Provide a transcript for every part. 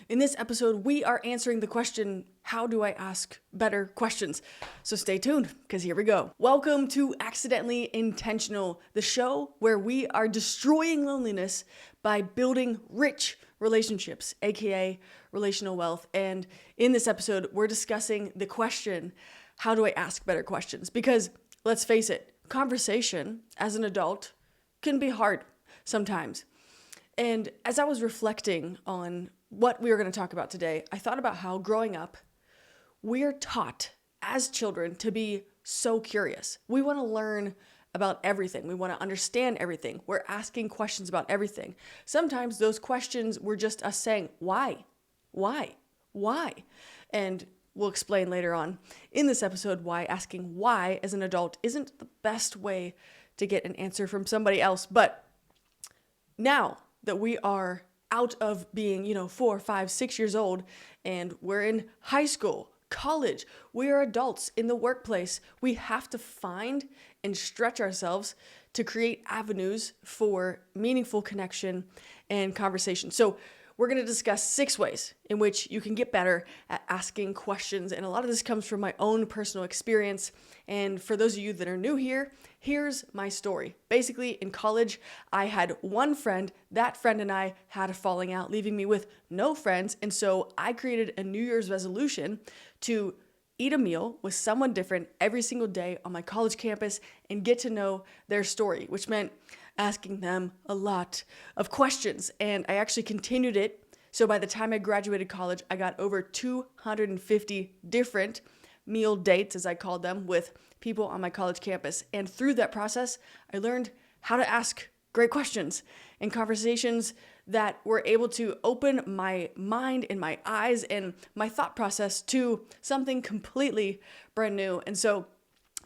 In this episode, we are answering the question, how do I ask better questions? So stay tuned, because here we go. Welcome to Accidentally Intentional, the show where we are destroying loneliness by building rich relationships, aka relational wealth. And in this episode, we're discussing the question, how do I ask better questions? Because let's face it, conversation as an adult can be hard sometimes. And as I was reflecting on what we were going to talk about today, I thought about how growing up, we're taught as children to be so curious. We want to learn about everything. We want to understand everything. We're asking questions about everything. Sometimes those questions were just us saying, why? Why? Why? And we'll explain later on in this episode why asking why as an adult isn't the best way to get an answer from somebody else. But now that we are out of being, 4, 5, 6 years old, and we're in high school, college, we are adults in the workplace, we have to find and stretch ourselves to create avenues for meaningful connection and conversation. So we're going to discuss 6 ways in which you can get better at asking questions. And a lot of this comes from my own personal experience. And for those of you that are new here, here's my story. Basically, in college, I had one friend. That friend and I had a falling out, leaving me with no friends. And so I created a New Year's resolution to eat a meal with someone different every single day on my college campus and get to know their story, which meant asking them a lot of questions. And I actually continued it. So by the time I graduated college, I got over 250 different meal dates, as I called them, with people on my college campus. And through that process, I learned how to ask great questions and conversations that were able to open my mind and my eyes and my thought process to something completely brand new. And so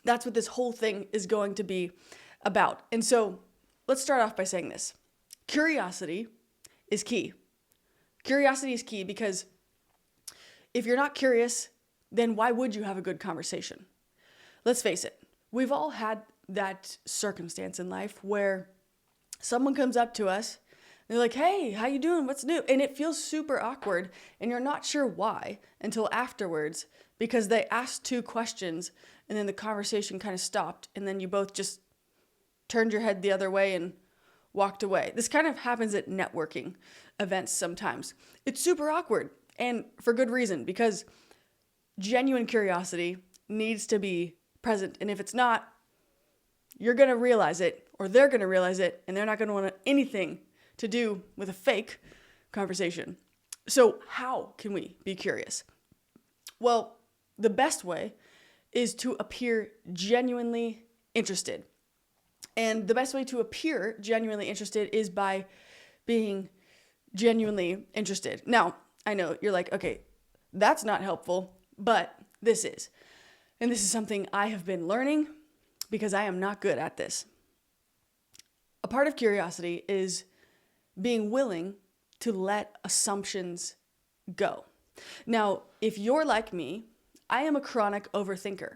that's what this whole thing is going to be about. And so let's start off by saying this. Curiosity is key. Curiosity is key because if you're not curious, then why would you have a good conversation? Let's face it. We've all had that circumstance in life where someone comes up to us and they're like, hey, how you doing? What's new? And it feels super awkward and you're not sure why until afterwards because they asked 2 questions and then the conversation kind of stopped and then you both just turned your head the other way and walked away. This kind of happens at networking events sometimes. It's super awkward and for good reason because genuine curiosity needs to be present. And if it's not, you're going to realize it or they're going to realize it and they're not going to want anything to do with a fake conversation. So how can we be curious? Well, the best way is to appear genuinely interested. And the best way to appear genuinely interested is by being genuinely interested. Now, I know you're like, okay, that's not helpful, but this is. And this is something I have been learning because I am not good at this. A part of curiosity is being willing to let assumptions go. Now, if you're like me, I am a chronic overthinker.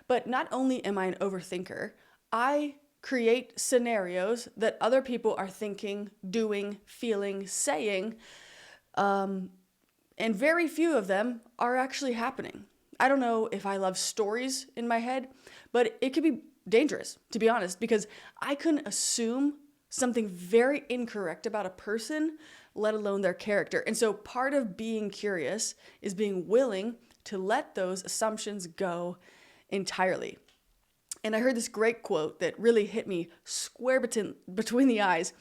But not only am I an overthinker, I create scenarios that other people are thinking, doing, feeling, saying, and very few of them are actually happening. I don't know if I love stories in my head, but it could be dangerous, to be honest, because I can assume something very incorrect about a person, let alone their character. And so part of being curious is being willing to let those assumptions go entirely. And I heard this great quote that really hit me square between the eyes.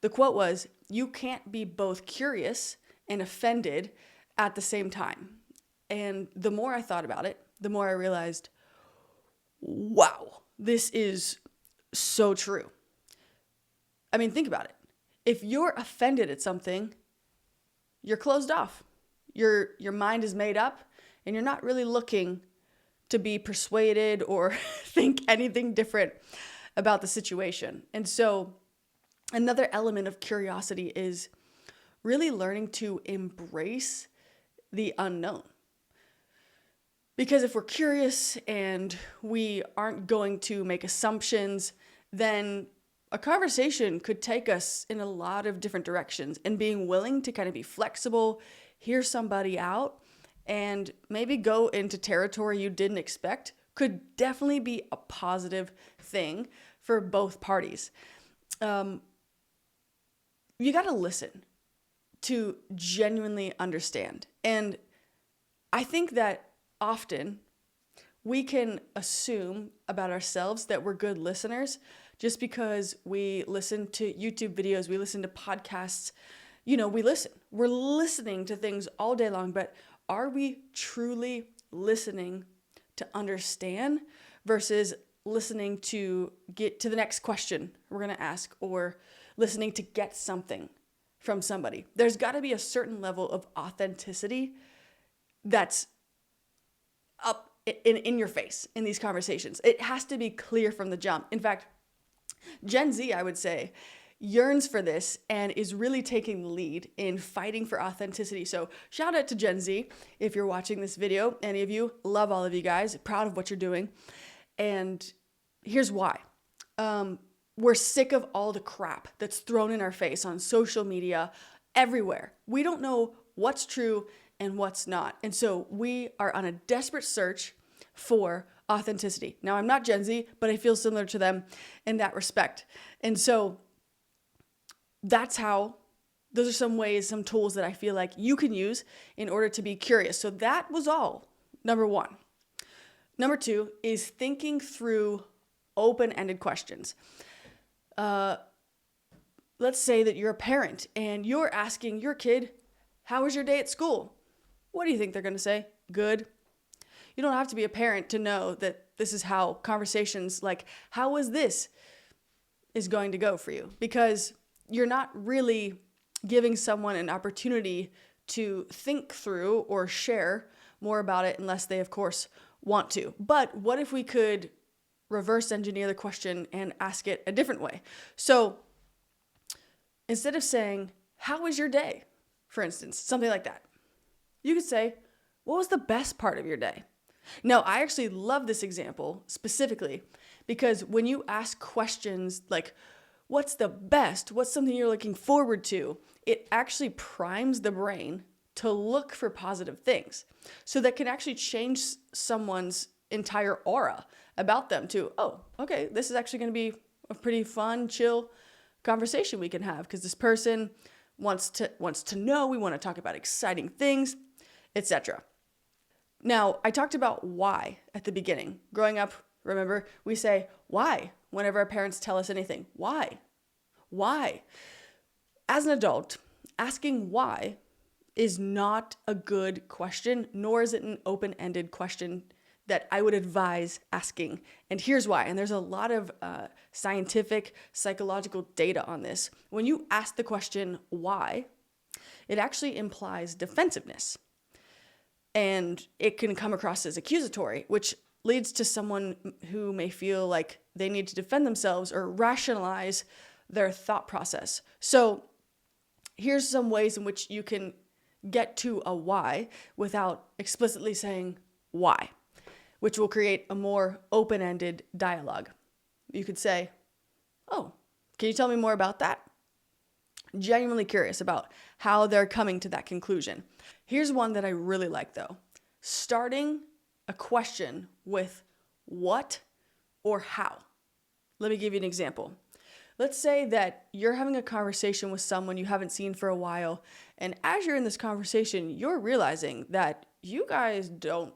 The quote was, "You can't be both curious and offended at the same time." And the more I thought about it, the more I realized, wow, this is so true. I mean, think about it. If you're offended at something, you're closed off. Your mind is made up and you're not really looking to be persuaded or think anything different about the situation. And so another element of curiosity is really learning to embrace the unknown. Because if we're curious and we aren't going to make assumptions, then a conversation could take us in a lot of different directions. And being willing to kind of be flexible hear somebody out and maybe go into territory you didn't expect could definitely be a positive thing for both parties. You got to listen to genuinely understand. And I think that often we can assume about ourselves that we're good listeners just because we listen to YouTube videos, we listen to podcasts, we listen. We're listening to things all day long, but are we truly listening to understand versus listening to get to the next question we're going to ask, or listening to get something from somebody? There's got to be a certain level of authenticity that's up in your face in these conversations. It has to be clear from the jump. In fact, Gen Z, I would say, yearns for this and is really taking the lead in fighting for authenticity. So shout out to Gen Z if you're watching this video. Any of you, love all of you guys, proud of what you're doing. And here's why. We're sick of all the crap that's thrown in our face on social media, everywhere. We don't know what's true and what's not. And so we are on a desperate search for authenticity. Now, I'm not Gen Z, but I feel similar to them in that respect. And so those are some ways, some tools that I feel like you can use in order to be curious. So that was all, number one. Number two is thinking through open-ended questions. Let's say that you're a parent and you're asking your kid, how was your day at school? What do you think they're going to say? Good. You don't have to be a parent to know that this is how conversations like, how was this, is going to go for you, because you're not really giving someone an opportunity to think through or share more about it unless they, of course, want to. But what if we could reverse engineer the question and ask it a different way? So instead of saying, how was your day, for instance, something like that, you could say, what was the best part of your day? Now, I actually love this example specifically because when you ask questions like, what's the best? What's something you're looking forward to? It actually primes the brain to look for positive things. So that can actually change someone's entire aura about them to, oh, okay, this is actually going to be a pretty fun, chill conversation we can have because this person wants to know, we want to talk about exciting things, etc. Now, I talked about why at the beginning. Growing up, remember, we say, why? Whenever our parents tell us anything. Why? Why? As an adult, asking why is not a good question, nor is it an open-ended question that I would advise asking. And here's why. And there's a lot of scientific, psychological data on this. When you ask the question, why, it actually implies defensiveness. And it can come across as accusatory, which leads to someone who may feel like they need to defend themselves or rationalize their thought process. So here's some ways in which you can get to a why without explicitly saying why, which will create a more open-ended dialogue. You could say, oh, can you tell me more about that? Genuinely curious about how they're coming to that conclusion. Here's one that I really like though. Starting a question with what or how. Let me give you an example. Let's say that you're having a conversation with someone you haven't seen for a while, and as you're in this conversation, you're realizing that you guys don't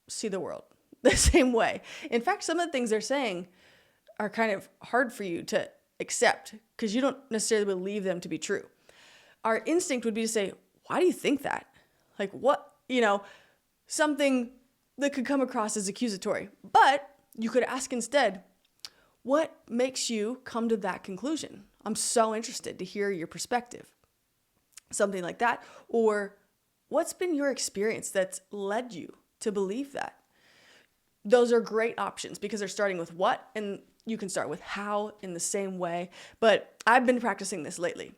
see the world the same way. In fact, some of the things they're saying are kind of hard for you to accept because you don't necessarily believe them to be true. Our instinct would be to say, why do you think that? Like what, something that could come across as accusatory. But you could ask instead, what makes you come to that conclusion? I'm so interested to hear your perspective. Something like that. Or what's been your experience that's led you to believe that? Those are great options because they're starting with what, and you can start with how in the same way. But I've been practicing this lately.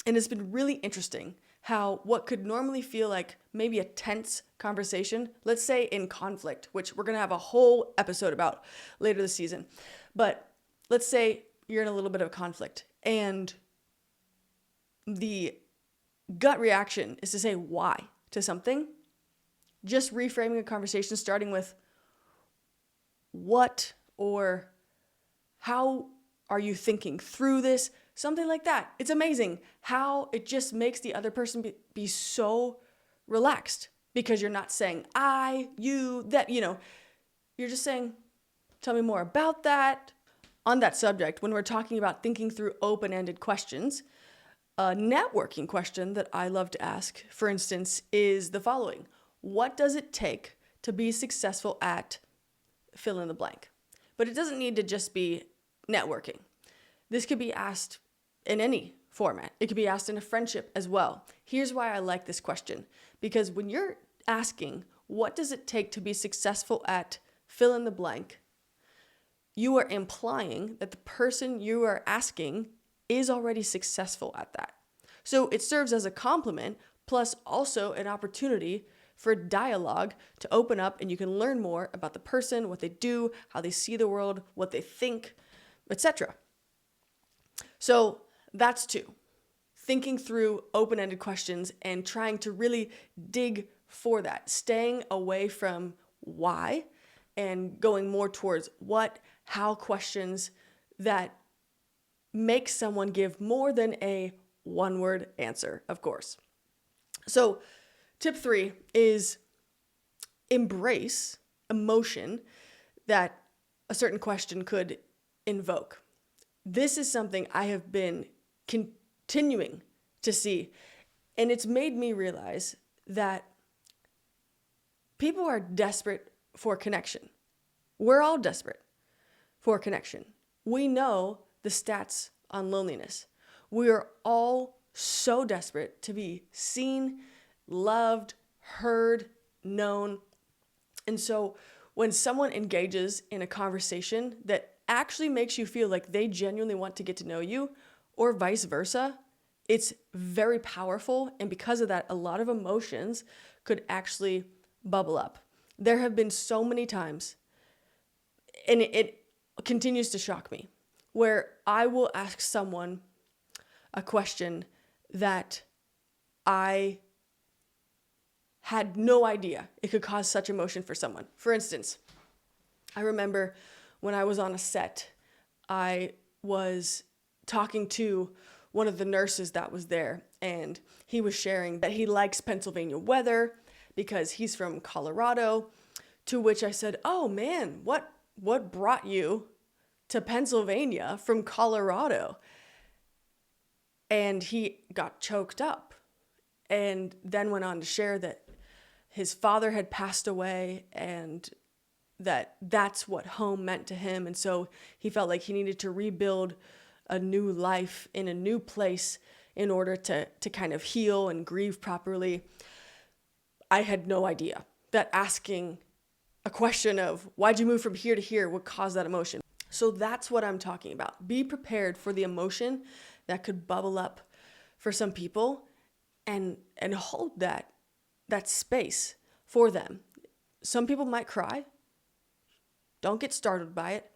And it's been really interesting how what could normally feel like maybe a tense conversation, let's say in conflict, which we're going to have a whole episode about later this season. But let's say you're in a little bit of conflict and the gut reaction is to say why to something, just reframing a conversation starting with what or how are you thinking through this? Something like that. It's amazing how it just makes the other person be so relaxed because you're not saying I, you, that, you're just saying, tell me more about that. On that subject, when we're talking about thinking through open-ended questions, a networking question that I love to ask, for instance, is the following. What does it take to be successful at fill in the blank? But it doesn't need to just be networking. This could be asked in any format. It could be asked in a friendship as well. Here's why I like this question. Because when you're asking, what does it take to be successful at fill in the blank, you are implying that the person you are asking is already successful at that. So it serves as a compliment, plus also an opportunity for dialogue to open up, and you can learn more about the person, what they do, how they see the world, what they think, etc. So that's two. Thinking through open-ended questions and trying to really dig for that, staying away from why and going more towards what, how questions that make someone give more than a one-word answer, of course. So tip 3 is embrace emotion that a certain question could invoke. This is something I have been continuing to see, and it's made me realize that people are desperate for connection. We're all desperate for connection. We know the stats on loneliness. We are all so desperate to be seen, loved, heard, known. And so when someone engages in a conversation that actually makes you feel like they genuinely want to get to know you, or vice versa, it's very powerful. And because of that, a lot of emotions could actually bubble up. There have been so many times, and it continues to shock me, where I will ask someone a question that I had no idea it could cause such emotion for someone. For instance, I remember when I was on a set, I was talking to one of the nurses that was there, and he was sharing that he likes Pennsylvania weather because he's from Colorado, to which I said, oh man, what brought you to Pennsylvania from Colorado? And he got choked up and then went on to share that his father had passed away and that's what home meant to him. And so he felt like he needed to rebuild a new life in a new place in order to kind of heal and grieve properly. I had no idea that asking a question of why'd you move from here to here would cause that emotion. So that's what I'm talking about. Be prepared for the emotion that could bubble up for some people and hold that space for them. Some people might cry. Don't get startled by it.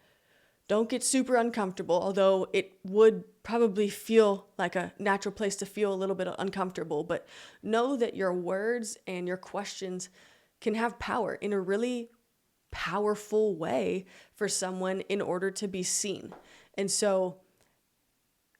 Don't get super uncomfortable, although it would probably feel like a natural place to feel a little bit uncomfortable. But know that your words and your questions can have power in a really powerful way for someone in order to be seen. And so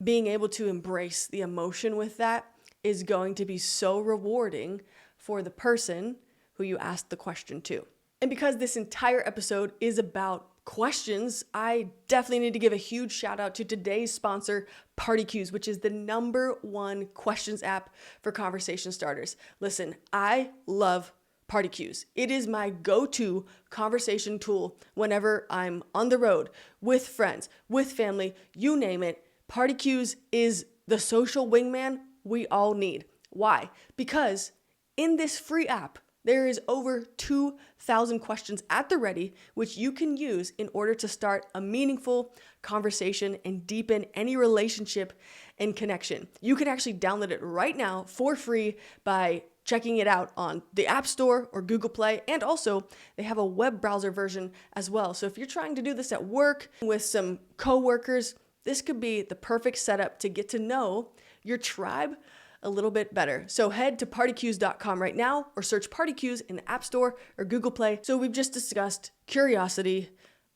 being able to embrace the emotion with that is going to be so rewarding for the person who you asked the question to. And because this entire episode is about questions, I definitely need to give a huge shout out to today's sponsor, PartyQs, which is the #1 questions app for conversation starters. Listen, I love PartyQs. It is my go-to conversation tool whenever I'm on the road, with friends, with family, you name it. PartyQs is the social wingman we all need. Why? Because in this free app, there is over 2,000 questions at the ready, which you can use in order to start a meaningful conversation and deepen any relationship and connection. You can actually download it right now for free by checking it out on the App Store or Google Play. And also, they have a web browser version as well. So if you're trying to do this at work with some coworkers, this could be the perfect setup to get to know your tribe a little bit better. So head to partycues.com right now or search Party Cues in the App Store or Google Play. So we've just discussed curiosity,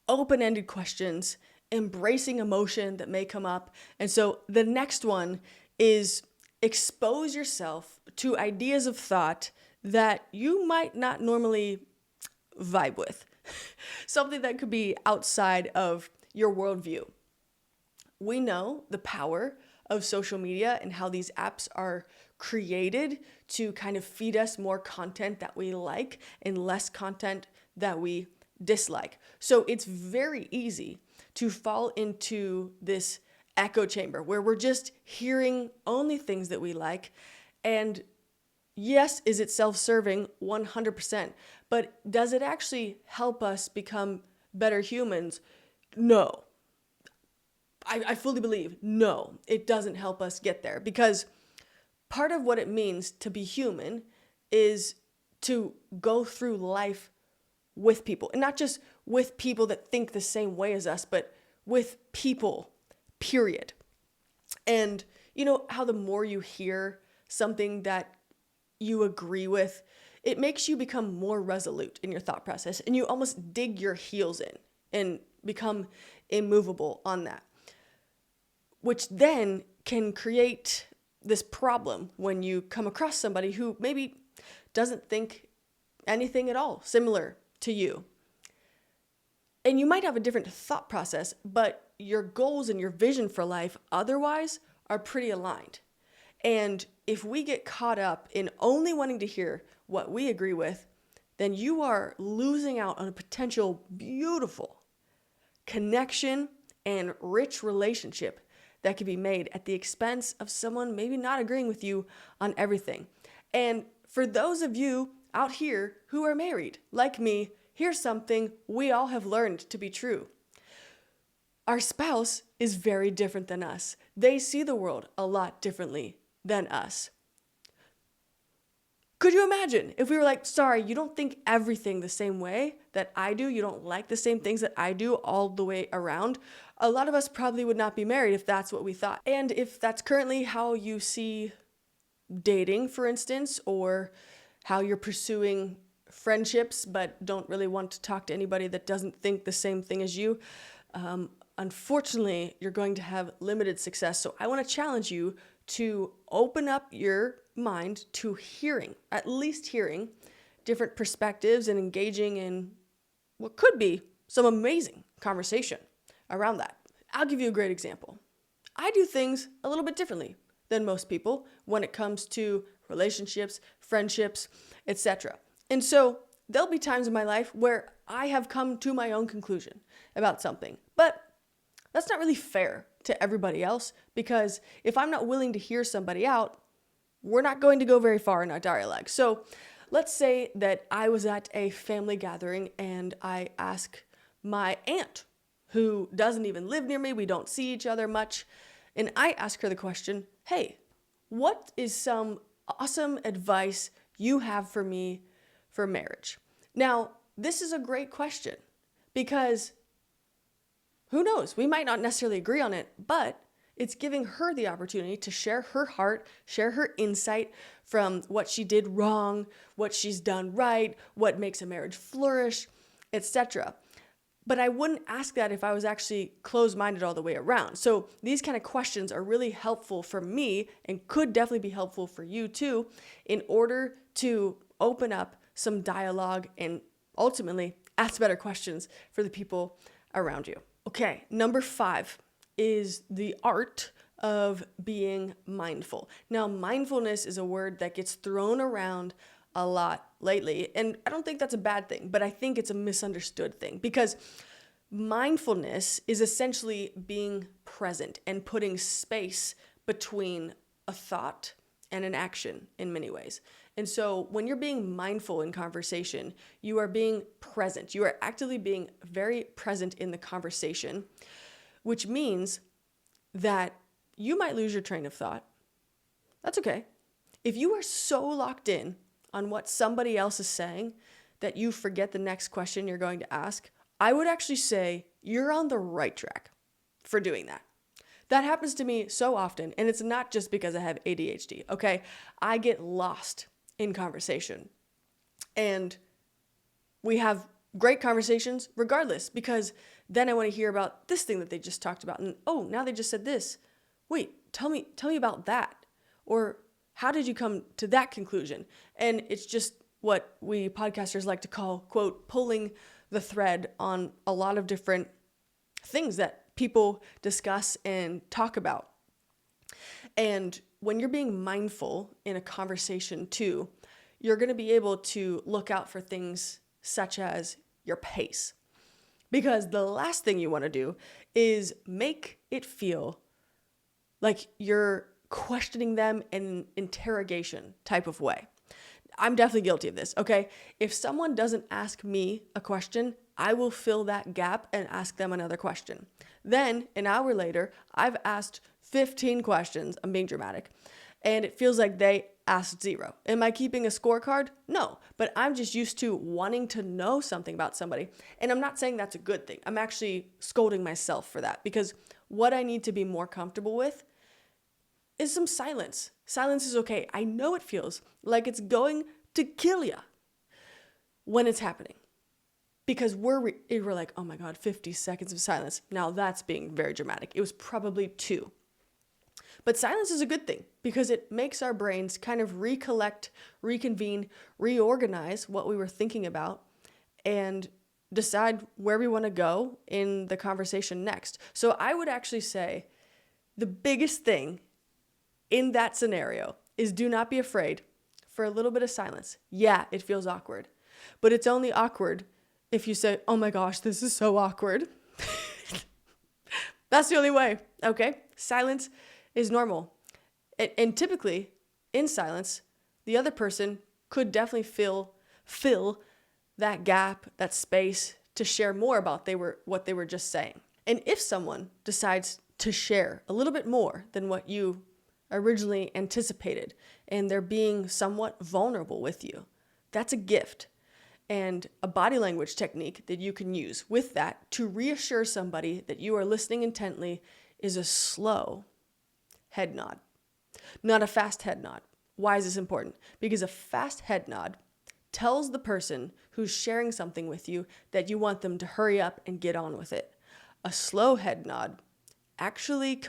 open-ended questions, embracing emotion that may come up. And so the next one is expose yourself to ideas of thought that you might not normally vibe with. Something that could be outside of your worldview. We know the power of social media and how these apps are created to kind of feed us more content that we like and less content that we dislike. So it's very easy to fall into this echo chamber where we're just hearing only things that we like. And yes, is it self-serving? 100%. But does it actually help us become better humans? No. I fully believe, no, it doesn't help us get there, because part of what it means to be human is to go through life with people, and not just with people that think the same way as us, but with people, period. And you know how the more you hear something that you agree with, it makes you become more resolute in your thought process, and you almost dig your heels in and become immovable on that, which then can create this problem when you come across somebody who maybe doesn't think anything at all similar to you. And you might have a different thought process, but your goals and your vision for life otherwise are pretty aligned. And if we get caught up in only wanting to hear what we agree with, then you are losing out on a potential beautiful connection and rich relationship that could be made at the expense of someone maybe not agreeing with you on everything. And for those of you out here who are married, like me, here's something we all have learned to be true. Our spouse is very different than us. They see the world a lot differently than us. Could you imagine if we were like, sorry, you don't think everything the same way that I do, you don't like the same things that I do all the way around? A lot of us probably would not be married if that's what we thought. And if that's currently how you see dating, for instance, or how you're pursuing friendships but don't really want to talk to anybody that doesn't think the same thing as you, unfortunately, you're going to have limited success. So I want to challenge you to open up your mind to hearing, at least hearing, different perspectives and engaging in what could be some amazing conversation around that. I'll give you a great example. I do things a little bit differently than most people when it comes to relationships, friendships, etc. And so there'll be times in my life where I have come to my own conclusion about something, but that's not really fair to everybody else, because if I'm not willing to hear somebody out, we're not going to go very far in our dialogue. So let's say that I was at a family gathering and I ask my aunt, who doesn't even live near me, we don't see each other much, and I ask her the question, hey, what is some awesome advice you have for me for marriage? Now, this is a great question, because who knows? We might not necessarily agree on it, but it's giving her the opportunity to share her heart, share her insight from what she did wrong, what she's done right, what makes a marriage flourish, etc. But I wouldn't ask that if I was actually closed-minded all the way around. So these kind of questions are really helpful for me and could definitely be helpful for you too, in order to open up some dialogue and ultimately ask better questions for the people around you. Okay, number 5 is the art of being mindful. Now, mindfulness is a word that gets thrown around a lot lately, and I don't think that's a bad thing, but I think it's a misunderstood thing, because mindfulness is essentially being present and putting space between a thought and an action in many ways. And so when you're being mindful in conversation, you are being present. You are actively being very present in the conversation, which means that you might lose your train of thought. That's okay. If you are so locked in on what somebody else is saying that you forget the next question you're going to ask, I would actually say you're on the right track for doing that. That happens to me so often, and it's not just because I have ADHD, okay? I get lost in conversation, and we have great conversations regardless, because then I want to hear about this thing that they just talked about, and oh, now they just said this. Wait, tell me about that. Or how did you come to that conclusion? And it's just what we podcasters like to call, quote, pulling the thread on a lot of different things that people discuss and talk about. And when you're being mindful in a conversation too, you're going to be able to look out for things such as your pace. Because the last thing you want to do is make it feel like you're questioning them in an interrogation type of way. I'm definitely guilty of this, okay? If someone doesn't ask me a question, I will fill that gap and ask them another question. Then, an hour later, I've asked 15 questions. I'm being dramatic. And it feels like they asked 0. Am I keeping a scorecard? No, but I'm just used to wanting to know something about somebody. And I'm not saying that's a good thing. I'm actually scolding myself for that, because what I need to be more comfortable with is some silence. Silence is okay. I know it feels like it's going to kill you when it's happening, because we're like, oh my God, 50 seconds of silence. Now that's being very dramatic. It was probably 2. But silence is a good thing, because it makes our brains kind of recollect, reconvene, reorganize what we were thinking about, and decide where we want to go in the conversation next. So I would actually say the biggest thing in that scenario is do not be afraid for a little bit of silence. Yeah, it feels awkward, but it's only awkward if you say, oh my gosh, this is so awkward. That's the only way, okay? Silence is normal. And typically, in silence, the other person could definitely fill that gap, that space, to share more about what they were just saying. And if someone decides to share a little bit more than what you originally anticipated, and they're being somewhat vulnerable with you, that's a gift. And a body language technique that you can use with that to reassure somebody that you are listening intently is a slow head nod, not a fast head nod. Why is this important? Because a fast head nod tells the person who's sharing something with you that you want them to hurry up and get on with it. A slow head nod actually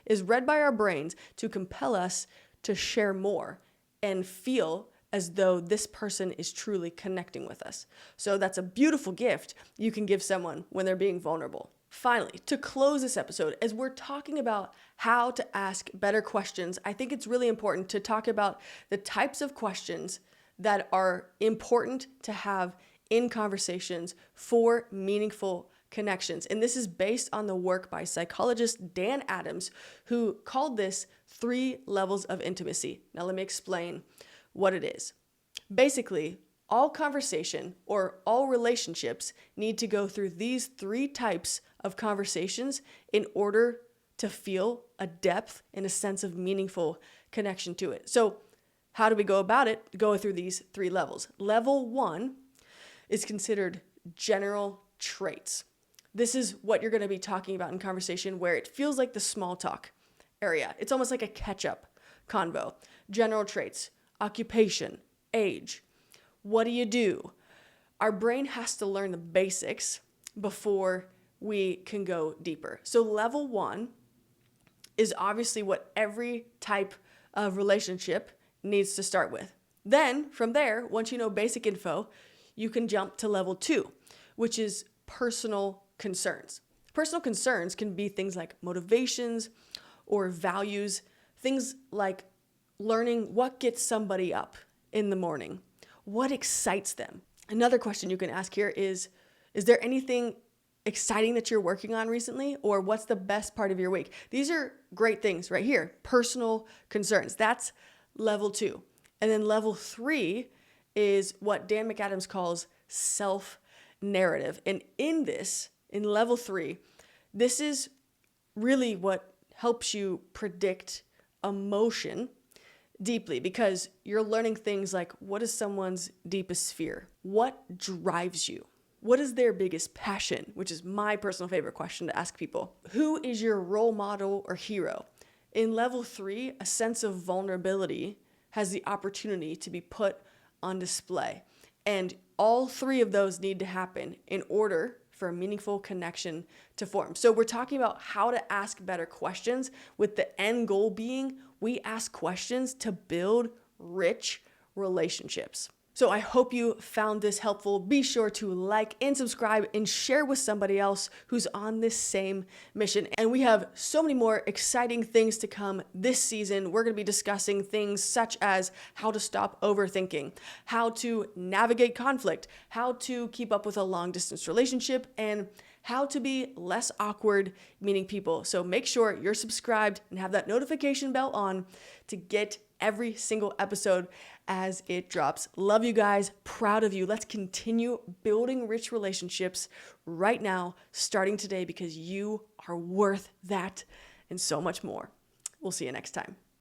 is read by our brains to compel us to share more and feel as though this person is truly connecting with us. So that's a beautiful gift you can give someone when they're being vulnerable. Finally, to close this episode, as we're talking about how to ask better questions, I think it's really important to talk about the types of questions that are important to have in conversations for meaningful connections. And this is based on the work by psychologist Dan Adams, who called this 3 levels of intimacy. Now let me explain what it is. Basically, all conversation or all relationships need to go through these 3 types of conversations in order to feel a depth and a sense of meaningful connection to it. So how do we go about it? Go through these 3 levels. Level 1 is considered general traits. This is what you're going to be talking about in conversation, where it feels like the small talk area. It's almost like a catch-up convo. General traits, occupation, age. What do you do? Our brain has to learn the basics before we can go deeper. So level 1 is obviously what every type of relationship needs to start with. Then from there, once you know basic info, you can jump to level 2, which is personal concerns. Personal concerns can be things like motivations or values, things like learning what gets somebody up in the morning, what excites them. Another question you can ask here is there anything exciting that you're working on recently, or what's the best part of your week? These are great things right here. Personal concerns. That's level 2. And then level 3 is what Dan McAdams calls self-narrative. And in level 3, this is really what helps you predict emotion deeply, because you're learning things like, what is someone's deepest fear? What drives you? What is their biggest passion? Which is my personal favorite question to ask people. Who is your role model or hero? In level 3, a sense of vulnerability has the opportunity to be put on display. And all 3 of those need to happen in order for a meaningful connection to form. So we're talking about how to ask better questions, with the end goal being we ask questions to build rich relationships. So I hope you found this helpful. Be sure to like and subscribe and share with somebody else who's on this same mission. And we have so many more exciting things to come this season. We're going to be discussing things such as how to stop overthinking, how to navigate conflict, how to keep up with a long distance relationship, and how to be less awkward meeting people. So make sure you're subscribed and have that notification bell on to get every single episode as it drops. Love you guys. Proud of you. Let's continue building rich relationships right now, starting today, because you are worth that and so much more. We'll see you next time.